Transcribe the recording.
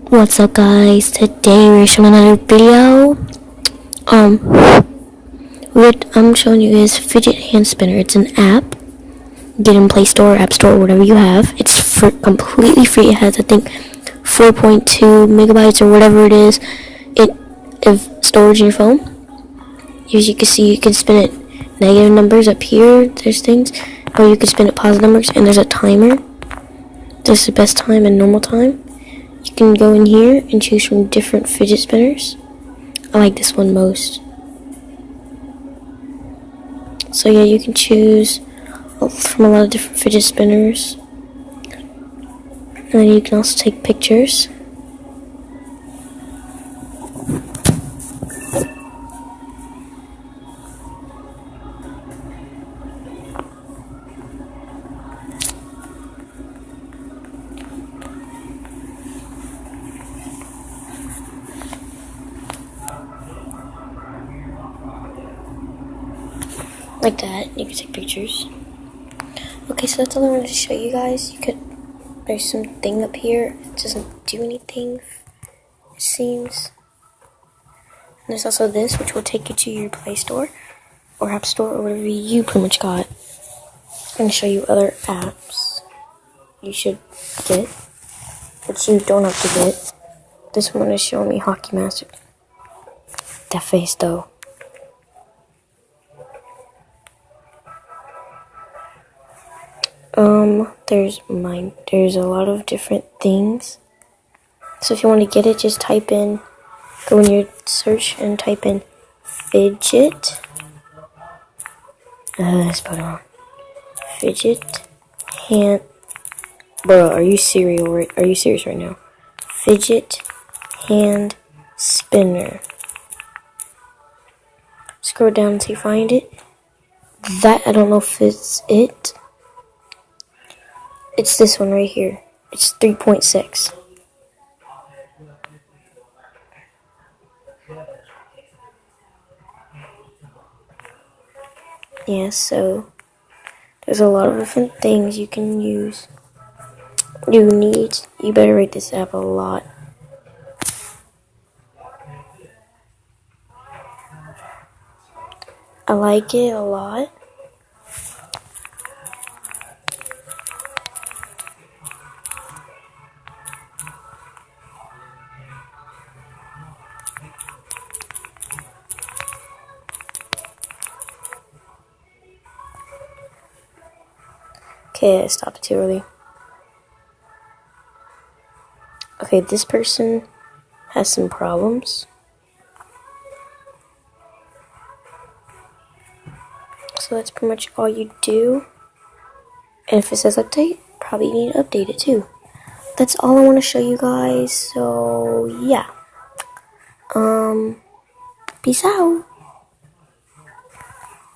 What's up, guys? Today we're showing another video. What I'm showing you is Fidget Hand Spinner. It's an app. Get in Play Store, App Store, whatever you have. It's completely free. It has, I think, 4.2 megabytes or whatever it is. Of storage in your phone. As you can see, you can spin it negative numbers up here. There's things, or you can spin it positive numbers, and there's a timer. This is the best time and normal time. You can go in here and choose from different fidget spinners. I like this one most. So yeah, you can choose from a lot of different fidget spinners. And then you can also take pictures. Like that, you can take pictures. Okay, so that's all I wanted to show you guys. There's something up here. It doesn't do anything, it seems. And there's also this, which will take you to your Play Store or App Store or whatever you pretty much got. And show you other apps you should get, but you don't have to get. This one is showing me Hockey Master. That face though. There's a lot of different things. So if you want to get it, just go in your search and type in Fidget. Spell it wrong. Fidget hand. Bro, are you serious right now? Fidget hand spinner. Scroll down until you find it. That, I don't know if it's it. It's this one right here. It's 3.6. Yeah, so there's a lot of different things you can use. You better rate this app a lot. I like it a lot. Okay, I stopped it too early. Okay, this person has some problems. So that's pretty much all you do. And if it says update, probably you need to update it too. That's all I want to show you guys. So yeah. Peace out.